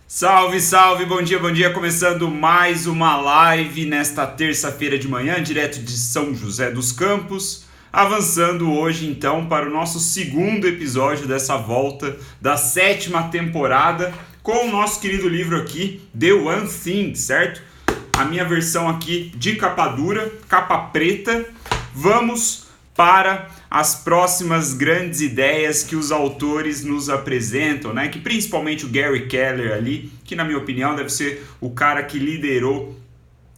Salve, salve, bom dia, começando mais uma live nesta terça-feira de manhã, direto de São José dos Campos, avançando hoje então para o nosso segundo episódio dessa volta da 7ª temporada, com o nosso querido livro aqui, The One Thing, certo? A minha versão aqui de capa dura, capa preta. Vamos para as próximas grandes ideias que os autores nos apresentam, né? Que principalmente o Gary Keller ali, que na minha opinião deve ser o cara que liderou,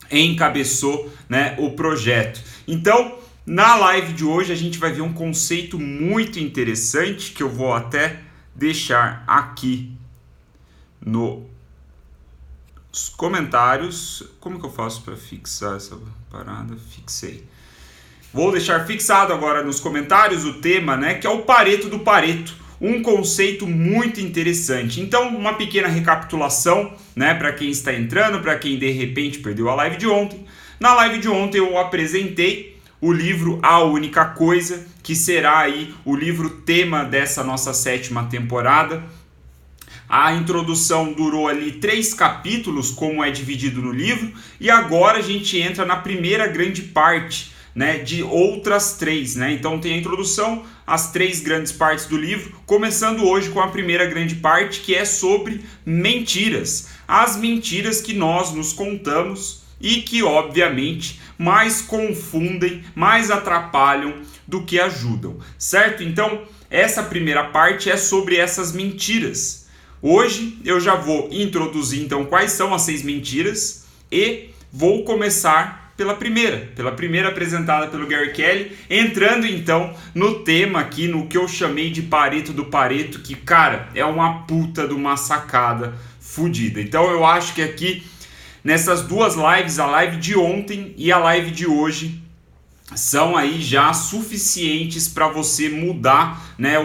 encabeçou, né, o projeto. Então, na live de hoje a gente vai ver um conceito muito interessante que eu vou até deixar aqui nos comentários. Como que eu faço para fixar essa parada? Fixei. Vou deixar fixado agora nos comentários o tema, né, que é o Pareto do Pareto, um conceito muito interessante. Então, uma pequena recapitulação, né, para quem está entrando, para quem de repente perdeu a live de ontem. Na live de ontem eu apresentei o livro A Única Coisa, que será aí o livro tema dessa nossa 7ª temporada. A introdução durou ali 3 capítulos, como é dividido no livro, e agora a gente entra na primeira grande parte, né, de outras 3, né? Então tem a introdução, as 3 grandes partes do livro, começando hoje com a primeira grande parte, que é sobre mentiras. As mentiras que nós nos contamos e que, obviamente, mais confundem, mais atrapalham do que ajudam, certo? Então, essa primeira parte é sobre essas mentiras. Hoje eu já vou introduzir, então, quais são as 6 mentiras e vou começar pela primeira apresentada pelo Gary Keller, entrando então no tema aqui, no que eu chamei de Pareto do Pareto, que, cara, é uma puta de uma sacada fodida. Então eu acho que aqui, nessas 2 lives, a live de ontem e a live de hoje, são aí já suficientes para você mudar, né,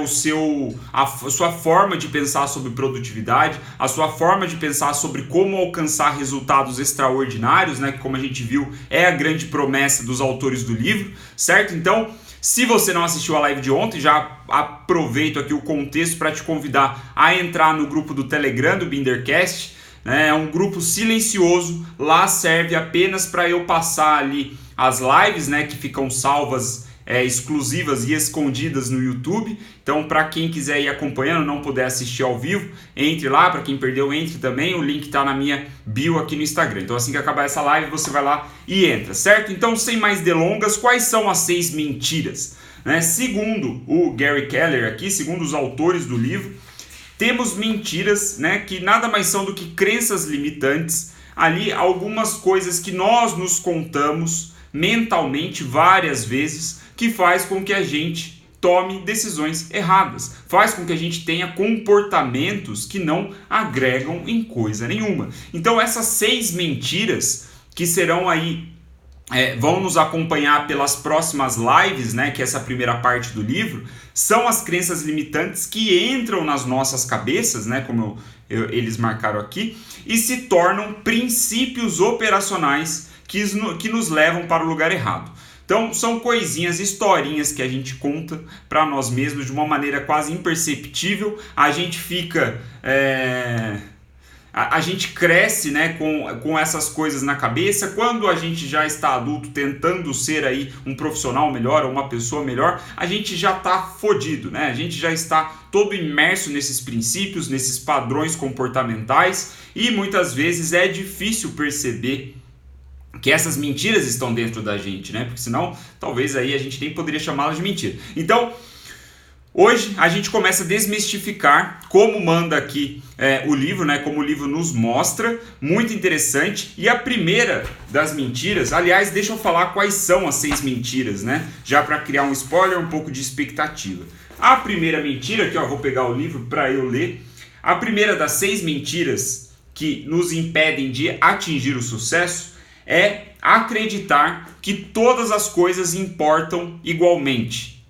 a sua forma de pensar sobre produtividade, a sua forma de pensar sobre como alcançar resultados extraordinários, né, que, como a gente viu, é a grande promessa dos autores do livro, certo? Então, se você não assistiu a live de ontem, já aproveito aqui o contexto para te convidar a entrar no grupo do Telegram do Bindercast. É um grupo silencioso, lá serve apenas para eu passar ali as lives, né, que ficam salvas, exclusivas e escondidas no YouTube. Então, para quem quiser ir acompanhando, não puder assistir ao vivo, entre lá. Para quem perdeu, entre também. O link está na minha bio aqui no Instagram. Então, assim que acabar essa live, você vai lá e entra, certo? Então, sem mais delongas, quais são as 6 mentiras? Né? Segundo o Gary Keller aqui, segundo os autores do livro, temos mentiras, né, que nada mais são do que crenças limitantes, ali algumas coisas que nós nos contamos mentalmente várias vezes, que faz com que a gente tome decisões erradas, faz com que a gente tenha comportamentos que não agregam em coisa nenhuma. Então essas 6 mentiras que serão aí vão nos acompanhar pelas próximas lives, né, que é essa primeira parte do livro, são as crenças limitantes que entram nas nossas cabeças, né, como eles marcaram aqui, e se tornam princípios operacionais que nos levam para o lugar errado. Então, são coisinhas, historinhas que a gente conta para nós mesmos de uma maneira quase imperceptível. A gente fica... A gente cresce, né, com essas coisas na cabeça. Quando a gente já está adulto, tentando ser aí um profissional melhor ou uma pessoa melhor, a gente já está fodido, né? A gente já está todo imerso nesses princípios, nesses padrões comportamentais, e muitas vezes é difícil perceber que essas mentiras estão dentro da gente, né? Porque senão, talvez aí a gente nem poderia chamá-las de mentira. Então, hoje a gente começa a desmistificar como manda aqui o livro, né? Como o livro nos mostra, muito interessante. E a primeira das mentiras, aliás, deixa eu falar quais são as 6 mentiras, né? Já para criar um spoiler, um pouco de expectativa. A primeira mentira, aqui ó, vou pegar o livro para eu ler. A primeira das 6 mentiras que nos impedem de atingir o sucesso é acreditar que todas as coisas importam igualmente.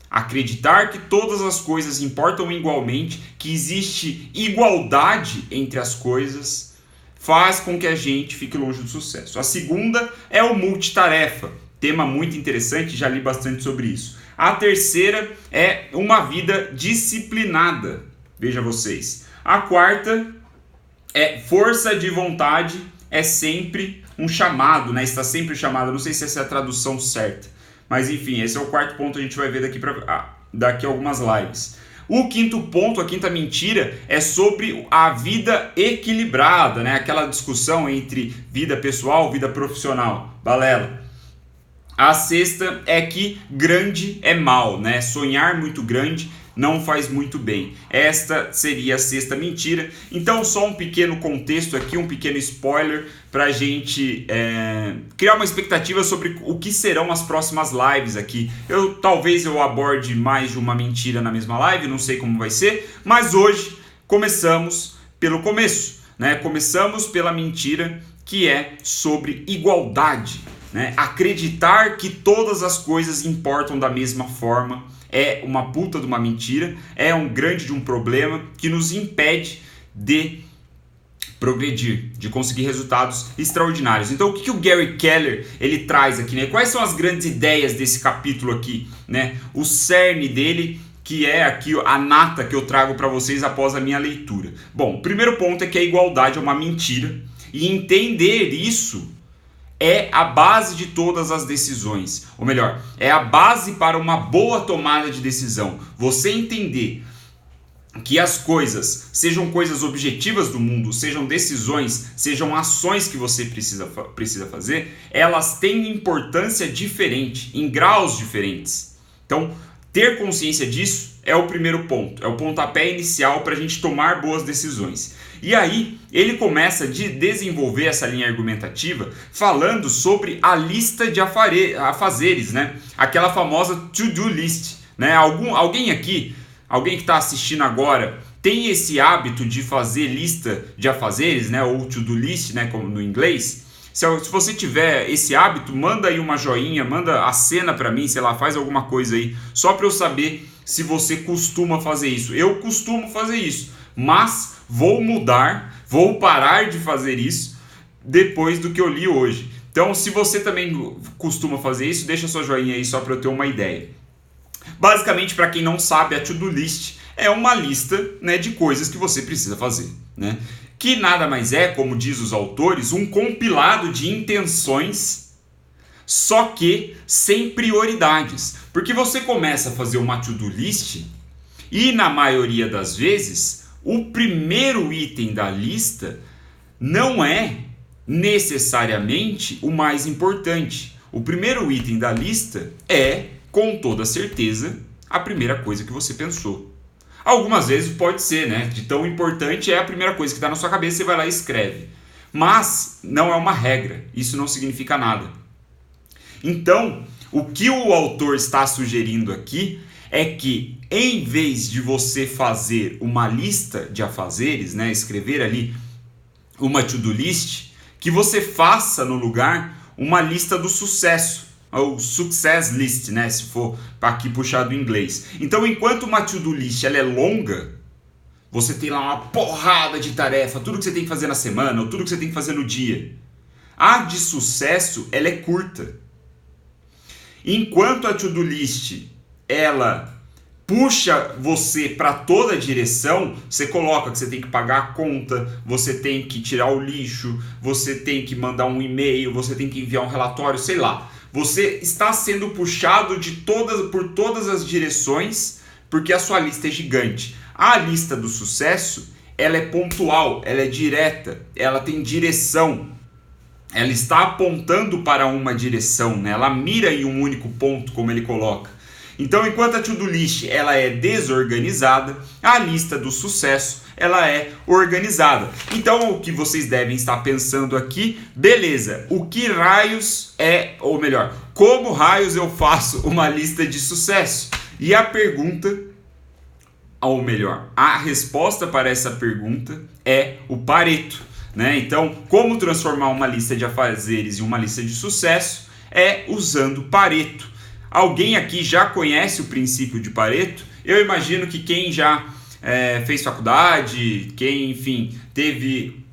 Acreditar que todas as coisas importam igualmente, que existe igualdade entre as coisas, faz com que a gente fique longe do sucesso. A segunda é o multitarefa, tema muito interessante, já li bastante sobre isso. A terceira é uma vida disciplinada, veja vocês. A quarta Força de vontade é sempre um chamado, né? Está sempre chamado. Não sei se essa é a tradução certa, mas enfim, esse é o quarto ponto que a gente vai ver daqui a algumas lives. O quinto ponto, a quinta mentira, é sobre a vida equilibrada, né? Aquela discussão entre vida pessoal e vida profissional. Balela. A sexta é que grande é mal, né? Sonhar muito grande não faz muito bem. Esta seria a sexta mentira. Então, só um pequeno contexto aqui, um pequeno spoiler para a gente criar uma expectativa sobre o que serão as próximas lives aqui. Talvez eu aborde mais de uma mentira na mesma live, não sei como vai ser, mas hoje começamos pelo começo, né? Começamos pela mentira que é sobre igualdade, né? Acreditar que todas as coisas importam da mesma forma é uma puta de uma mentira, é um grande de um problema que nos impede de progredir, de conseguir resultados extraordinários. Então, o que o Gary Keller ele traz aqui, né? Quais são as grandes ideias desse capítulo aqui, né? O cerne dele, que é aqui a nata que eu trago para vocês após a minha leitura. Bom, o primeiro ponto é que a igualdade é uma mentira e entender isso é a base de todas as decisões, ou melhor, é a base para uma boa tomada de decisão. Você entender que as coisas, sejam coisas objetivas do mundo, sejam decisões, sejam ações que você precisa fazer, elas têm importância diferente, em graus diferentes. Então, ter consciência disso é o primeiro ponto, é o pontapé inicial para a gente tomar boas decisões. E aí, ele começa a desenvolver essa linha argumentativa falando sobre a lista de afazeres, né? Aquela famosa to-do list, né? Alguém aqui, alguém que está assistindo agora, tem esse hábito de fazer lista de afazeres, né? Ou to-do list, né? Como no inglês. Se você tiver esse hábito, manda aí uma joinha, manda a cena para mim, sei lá, faz alguma coisa aí, só para eu saber se você costuma fazer isso. Eu costumo fazer isso, mas vou mudar, vou parar de fazer isso depois do que eu li hoje. Então, se você também costuma fazer isso, deixa sua joinha aí só para eu ter uma ideia. Basicamente, para quem não sabe, a to-do list é uma lista, né, de coisas que você precisa fazer, né? Que nada mais é, como diz os autores, um compilado de intenções, só que sem prioridades. Porque você começa a fazer uma to-do list e, na maioria das vezes, o primeiro item da lista não é necessariamente o mais importante. O primeiro item da lista é, com toda certeza, a primeira coisa que você pensou. Algumas vezes pode ser, né? De tão importante é a primeira coisa que está na sua cabeça, você vai lá e escreve. Mas não é uma regra, isso não significa nada. Então, o que o autor está sugerindo aqui é que, em vez de você fazer uma lista de afazeres, né, escrever ali uma to-do list, que você faça no lugar uma lista do sucesso, ou success list, né, se for para aqui puxar do inglês. Então, enquanto uma to-do list ela é longa, você tem lá uma porrada de tarefa, tudo que você tem que fazer na semana, ou tudo que você tem que fazer no dia. A de sucesso, ela é curta. Enquanto a to-do list ela puxa você para toda a direção, você coloca que você tem que pagar a conta, você tem que tirar o lixo, você tem que mandar um e-mail, você tem que enviar um relatório, sei lá. Você está sendo puxado por todas as direções, porque a sua lista é gigante. A lista do sucesso, ela é pontual, ela é direta, ela tem direção. Ela está apontando para uma direção, né? Ela mira em um único ponto, como ele coloca. Então, enquanto a to-do list ela é desorganizada, a lista do sucesso ela é organizada. Então, o que vocês devem estar pensando aqui, beleza, o que raios ou melhor, como raios eu faço uma lista de sucesso? E a pergunta, ou melhor, a resposta para essa pergunta é o Pareto, né? Então, como transformar uma lista de afazeres em uma lista de sucesso é usando Pareto. Alguém aqui já conhece o princípio de Pareto? Eu imagino que quem já fez faculdade, quem, enfim, teve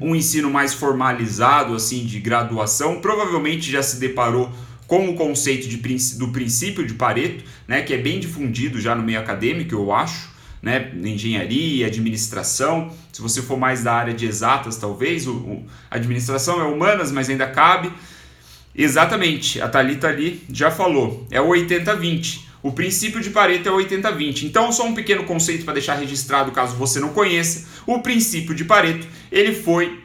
um ensino mais formalizado, assim, de graduação, provavelmente já se deparou com o conceito do princípio de Pareto, né, que é bem difundido já no meio acadêmico, eu acho. né? Engenharia, administração. Se você for mais da área de exatas, talvez, administração é humanas, mas ainda cabe. Exatamente, a Thalita ali já falou, é o 80-20. O princípio de Pareto é o 80-20. Então, só um pequeno conceito para deixar registrado caso você não conheça. O princípio de Pareto, ele foi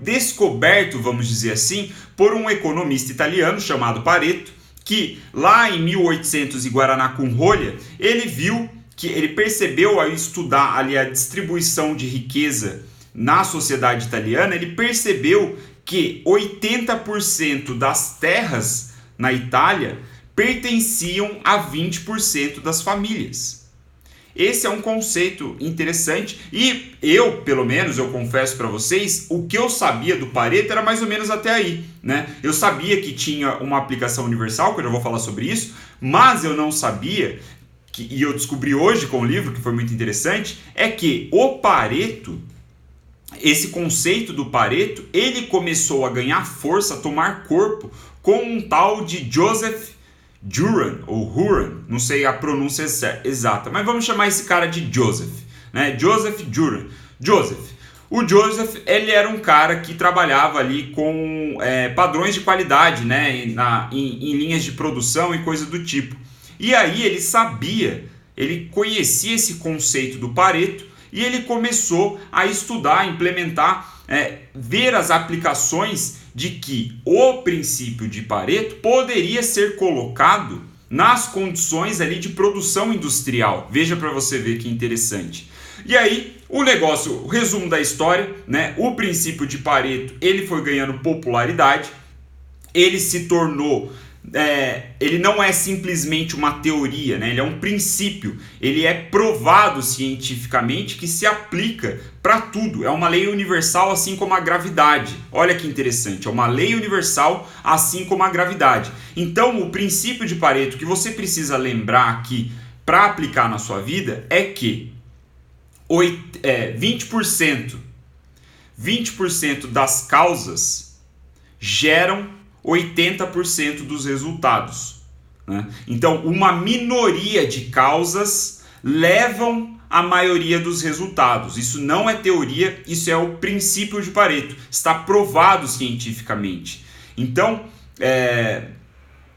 descoberto, vamos dizer assim, por um economista italiano chamado Pareto, que lá em 1800 em Guaraná com rolha, ele percebeu ao estudar ali a distribuição de riqueza na sociedade italiana, ele percebeu que 80% das terras na Itália pertenciam a 20% das famílias. Esse é um conceito interessante e pelo menos, eu confesso para vocês, o que eu sabia do Pareto era mais ou menos até aí, né? Eu sabia que tinha uma aplicação universal, que eu já vou falar sobre isso, mas eu não sabia, e eu descobri hoje com o livro, que foi muito interessante, é que o Pareto, esse conceito do Pareto, ele começou a ganhar força, a tomar corpo com um tal de Joseph Juran, ou Huran, não sei a pronúncia exata, mas vamos chamar esse cara de Joseph, né? Joseph Juran. O Joseph, ele era um cara que trabalhava ali com padrões de qualidade, né? Em linhas de produção e coisa do tipo. E aí ele conhecia esse conceito do Pareto e ele começou a estudar, implementar, ver as aplicações de que o princípio de Pareto poderia ser colocado nas condições ali de produção industrial. Veja para você ver que interessante. E aí, o resumo da história, né? O princípio de Pareto, ele foi ganhando popularidade, ele se tornou... ele não é simplesmente uma teoria, né? Ele é um princípio, ele é provado cientificamente que se aplica para tudo, é uma lei universal assim como a gravidade. Olha que interessante, é uma lei universal assim como a gravidade. Então o princípio de Pareto que você precisa lembrar aqui para aplicar na sua vida é que 20% das causas geram 80% dos resultados, né? Então, uma minoria de causas levam a maioria dos resultados. Isso não é teoria, isso é o princípio de Pareto. Está provado cientificamente. Então,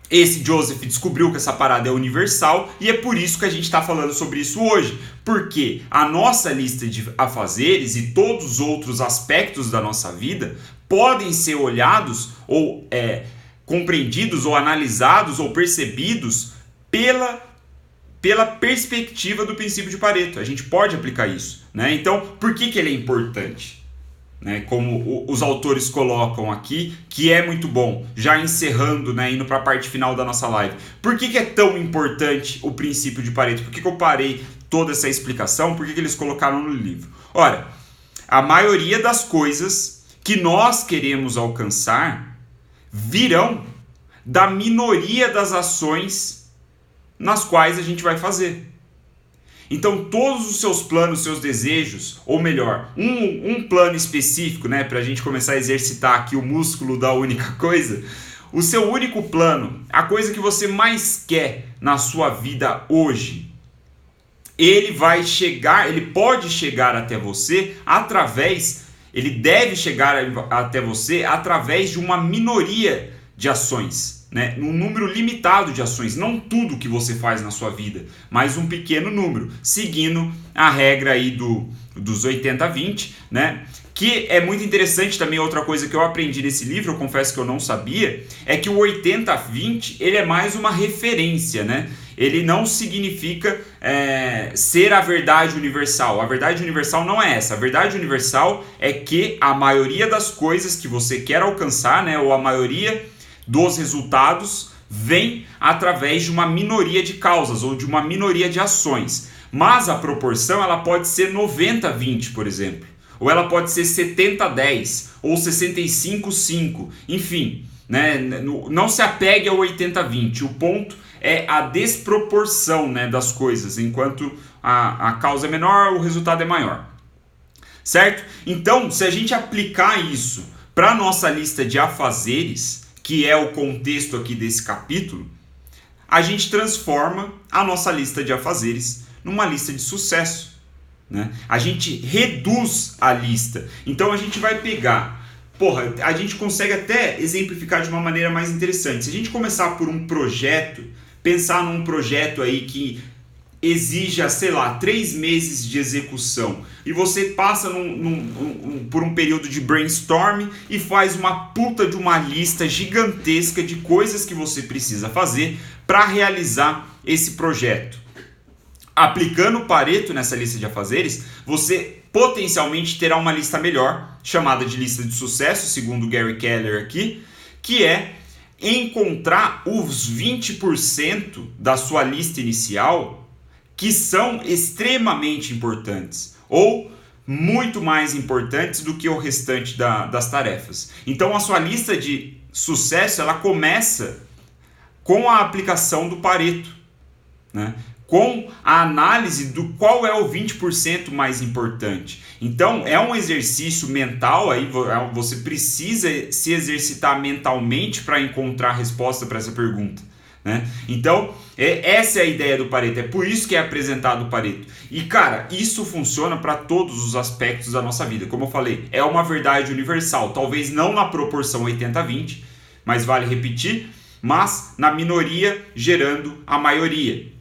esse Joseph descobriu que essa parada é universal e é por isso que a gente está falando sobre isso hoje. Porque a nossa lista de afazeres e todos os outros aspectos da nossa vida podem ser olhados ou compreendidos ou analisados ou percebidos pela perspectiva do princípio de Pareto. A gente pode aplicar isso, né? Então, por que ele é importante? Né? Como os autores colocam aqui, que é muito bom, já encerrando, né, indo para a parte final da nossa live. Por que é tão importante o princípio de Pareto? Por que eu parei toda essa explicação? Por que eles colocaram no livro? Ora, a maioria das coisas que nós queremos alcançar virão da minoria das ações nas quais a gente vai fazer. Então todos os seus planos, seus desejos, ou melhor, um plano específico, né, para a gente começar a exercitar aqui o músculo da única coisa, o seu único plano, a coisa que você mais quer na sua vida hoje, ele pode chegar até você ele deve chegar até você através de uma minoria de ações, né? Um número limitado de ações, não tudo que você faz na sua vida, mas um pequeno número, seguindo a regra aí dos 80-20, né? Que é muito interessante também. Outra coisa que eu aprendi nesse livro, eu confesso que eu não sabia, é que o 80-20 ele é mais uma referência, né? Ele não significa ser a verdade universal. A verdade universal não é essa. A verdade universal é que a maioria das coisas que você quer alcançar, né, ou a maioria dos resultados, vem através de uma minoria de causas ou de uma minoria de ações. Mas a proporção ela pode ser 90-20, por exemplo. Ou ela pode ser 70-10 ou 65-5. Enfim, né, não se apegue ao 80-20. O ponto é a desproporção, né, das coisas. Enquanto a causa é menor, o resultado é maior. Certo? Então, se a gente aplicar isso para a nossa lista de afazeres, que é o contexto aqui desse capítulo, a gente transforma a nossa lista de afazeres numa lista de sucesso, né? A gente reduz a lista. Então a gente vai pegar, a gente consegue até exemplificar de uma maneira mais interessante. Se a gente começar por um projeto, pensar num projeto aí que exija, 3 meses de execução, e você passa por um período de brainstorming e faz uma puta de uma lista gigantesca de coisas que você precisa fazer para realizar esse projeto. Aplicando o Pareto nessa lista de afazeres, você potencialmente terá uma lista melhor, chamada de lista de sucesso, segundo o Gary Keller aqui, que é encontrar os 20% da sua lista inicial que são extremamente importantes ou muito mais importantes do que o restante das tarefas. Então a sua lista de sucesso ela começa com a aplicação do Pareto, né? Com a análise do qual é o 20% mais importante. Então é um exercício mental, aí você precisa se exercitar mentalmente para encontrar a resposta para essa pergunta, né? Então essa é a ideia do Pareto, é por isso que é apresentado o Pareto. E cara, isso funciona para todos os aspectos da nossa vida. Como eu falei, é uma verdade universal, talvez não na proporção 80-20, mas vale repetir, mas na minoria gerando a maioria.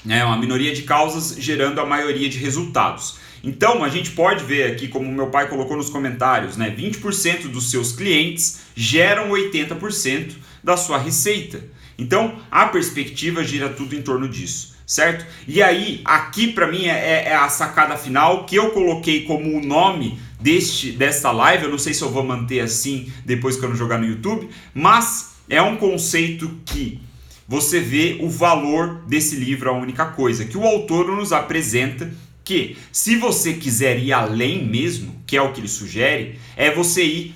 Uma minoria de causas gerando a maioria de resultados. Então a gente pode ver aqui, como o meu pai colocou nos comentários, 20% dos seus clientes geram 80% da sua receita. Então a perspectiva gira tudo em torno disso, certo? E aí, aqui para mim é a sacada final que eu coloquei como o nome desta live. Eu não sei se eu vou manter assim depois que eu não jogar no YouTube, mas é um conceito que você vê o valor desse livro, A Única Coisa, que o autor nos apresenta que, se você quiser ir além mesmo, que é o que ele sugere, é você ir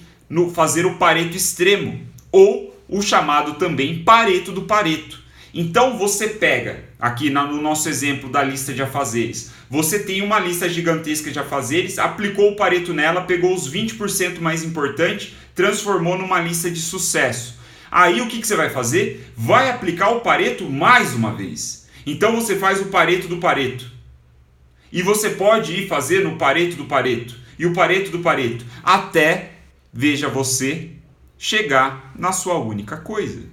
fazer o Pareto extremo, ou o chamado também Pareto do Pareto. Então você pega, aqui no nosso exemplo da lista de afazeres, você tem uma lista gigantesca de afazeres, aplicou o Pareto nela, pegou os 20% mais importantes, transformou numa lista de sucesso. Aí o que você vai fazer? Vai aplicar o Pareto mais uma vez. Então você faz o Pareto do Pareto. E você pode ir fazer no Pareto do Pareto. E o Pareto do Pareto. Até, veja você, chegar na sua única coisa.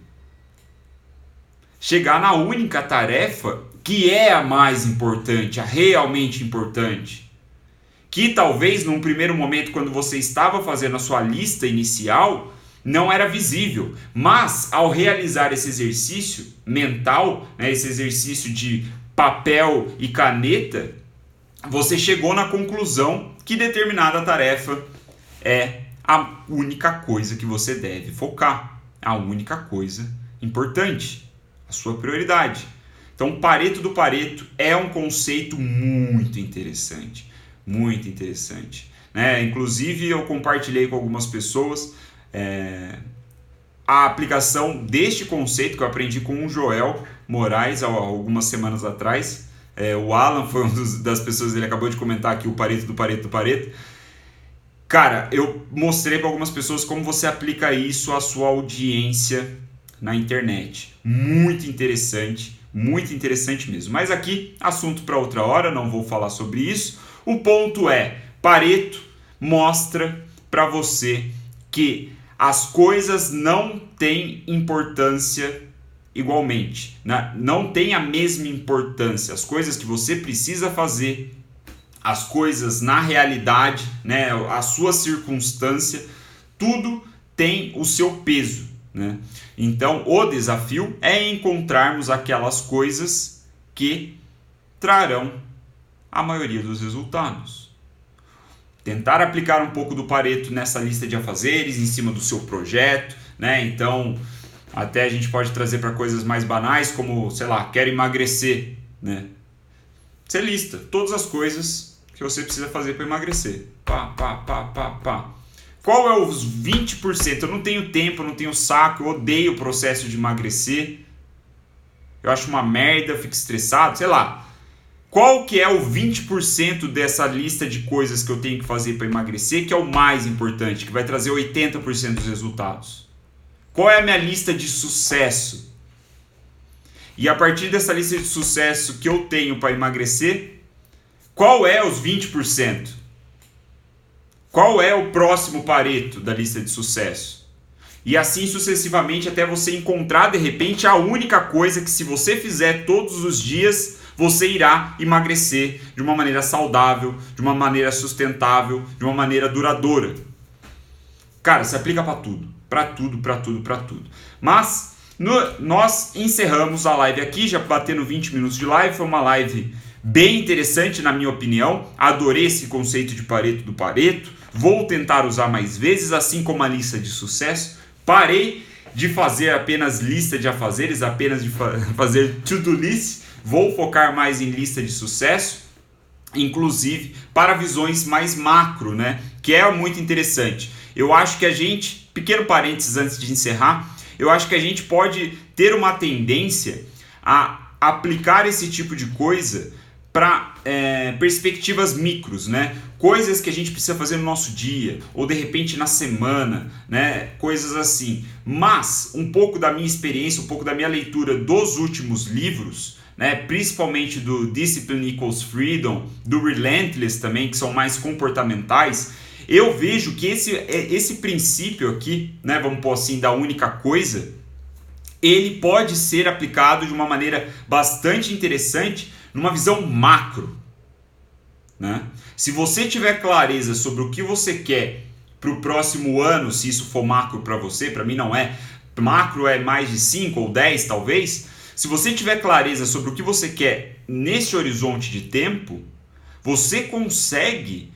Chegar na única tarefa que é a mais importante, a realmente importante. Que talvez num primeiro momento, quando você estava fazendo a sua lista inicial, não era visível, mas ao realizar esse exercício mental, esse exercício de papel e caneta, você chegou na conclusão que determinada tarefa é a única coisa que você deve focar, a única coisa importante, a sua prioridade. Então, Pareto do Pareto é um conceito muito interessante, Inclusive, eu compartilhei com algumas pessoas a aplicação deste conceito que eu aprendi com o Joel Moraes há algumas semanas atrás. O Alan foi uma das pessoas, ele acabou de comentar aqui o Pareto do Pareto do Pareto. Cara, eu mostrei para algumas pessoas como você aplica isso à sua audiência na internet. Muito interessante mesmo. Mas aqui, assunto para outra hora, não vou falar sobre isso. O ponto é, Pareto mostra para você que as coisas não têm importância igualmente, não tem a mesma importância. As coisas que você precisa fazer, as coisas na realidade, a sua circunstância, tudo tem o seu peso, Então o desafio é encontrarmos aquelas coisas que trarão a maioria dos resultados. Tentar aplicar um pouco do Pareto nessa lista de afazeres, em cima do seu projeto, Então, até a gente pode trazer para coisas mais banais, como, quero emagrecer, Você lista todas as coisas que você precisa fazer para emagrecer. Qual é os 20%? Eu não tenho tempo, eu não tenho saco, eu odeio o processo de emagrecer. Eu acho uma merda, fico estressado, Qual que é o 20% dessa lista de coisas que eu tenho que fazer para emagrecer que é o mais importante, que vai trazer 80% dos resultados? Qual é a minha lista de sucesso? E a partir dessa lista de sucesso que eu tenho para emagrecer, qual é os 20%? Qual é o próximo Pareto da lista de sucesso? E assim sucessivamente até você encontrar de repente a única coisa que, se você fizer todos os dias, você irá emagrecer de uma maneira saudável, de uma maneira sustentável, de uma maneira duradoura. Cara, se aplica para tudo. Para tudo, para tudo, para tudo. Mas nós encerramos a live aqui, já batendo 20 minutos de live. Foi uma live bem interessante, na minha opinião. Adorei esse conceito de Pareto do Pareto. Vou tentar usar mais vezes, assim como a lista de sucesso. Parei de fazer apenas lista de afazeres, apenas de fazer to-do list. Vou focar mais em lista de sucesso, inclusive para visões mais macro, né? Que é muito interessante. Eu acho que a gente, pequeno parênteses antes de encerrar, eu acho que a gente pode ter uma tendência a aplicar esse tipo de coisa para perspectivas micros, né? Coisas que a gente precisa fazer no nosso dia, ou de repente na semana, né? Coisas assim. Mas um pouco da minha experiência, um pouco da minha leitura dos últimos livros, né? Principalmente do Discipline Equals Freedom, do Relentless também, que são mais comportamentais, eu vejo que esse princípio aqui, né? Vamos pôr assim, da única coisa, ele pode ser aplicado de uma maneira bastante interessante numa visão macro, né? Se você tiver clareza sobre o que você quer para o próximo ano, se isso for macro para você, para mim não é, macro é mais de 5 ou 10 talvez, se você tiver clareza sobre o que você quer nesse horizonte de tempo, você consegue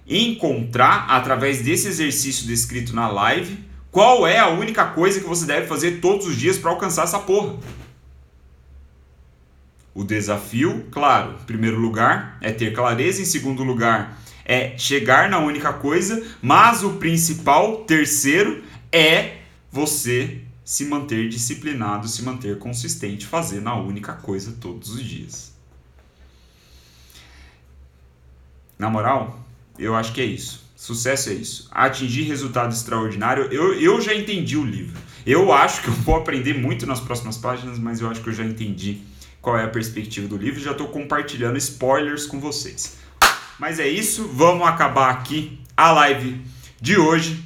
encontrar, através desse exercício descrito na live, qual é a única coisa que você deve fazer todos os dias para alcançar essa porra. O desafio, claro, em primeiro lugar, é ter clareza, em segundo lugar, é chegar na única coisa, mas o principal, terceiro, é você se manter disciplinado, se manter consistente, fazendo a única coisa todos os dias. Na moral, eu acho que é isso. Sucesso é isso. Atingir resultado extraordinário. Eu já entendi o livro. Eu acho que eu vou aprender muito nas próximas páginas, mas eu acho que eu já entendi qual é a perspectiva do livro. Já estou compartilhando spoilers com vocês. Mas é isso. Vamos acabar aqui a live de hoje.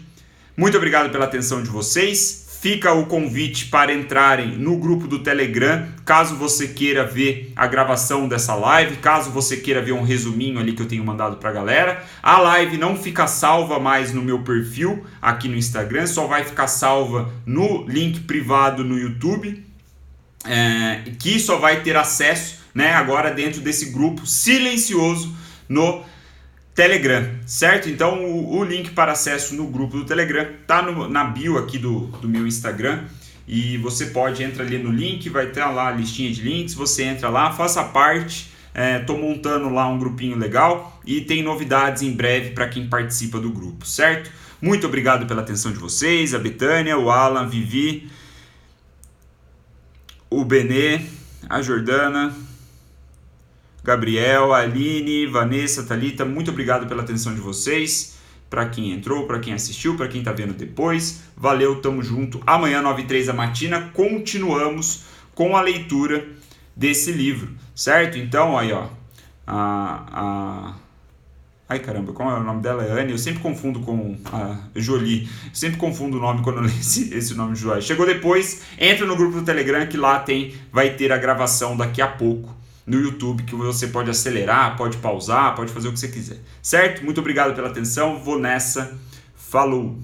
Muito obrigado pela atenção de vocês. Fica o convite para entrarem no grupo do Telegram, caso você queira ver a gravação dessa live, caso você queira ver um resuminho ali que eu tenho mandado para a galera. A live não fica salva mais no meu perfil aqui no Instagram, só vai ficar salva no link privado no YouTube, que só vai ter acesso, né, agora dentro desse grupo silencioso no Telegram, certo? Então o link para acesso no grupo do Telegram tá na bio aqui do meu Instagram, e você pode entrar ali no link, vai ter lá a listinha de links, você entra lá, faça parte. Tô montando lá um grupinho legal e tem novidades em breve para quem participa do grupo, certo? Muito obrigado pela atenção de vocês, a Betânia, o Alan, Vivi, o Benê, a Jordana, Gabriel, Aline, Vanessa, Thalita, muito obrigado pela atenção de vocês. Para quem entrou, para quem assistiu, para quem está vendo depois, valeu, tamo junto. Amanhã, 9h03 da matina, continuamos com a leitura desse livro, certo? Então, aí, ó, ai, caramba, como é o nome dela? É Anne, eu sempre confundo com a Jolie, eu sempre confundo o nome quando eu leio esse nome de Jolie. Chegou depois, entra no grupo do Telegram que lá vai ter a gravação daqui a pouco no YouTube, que você pode acelerar, pode pausar, pode fazer o que você quiser, certo? Muito obrigado pela atenção, vou nessa, falou!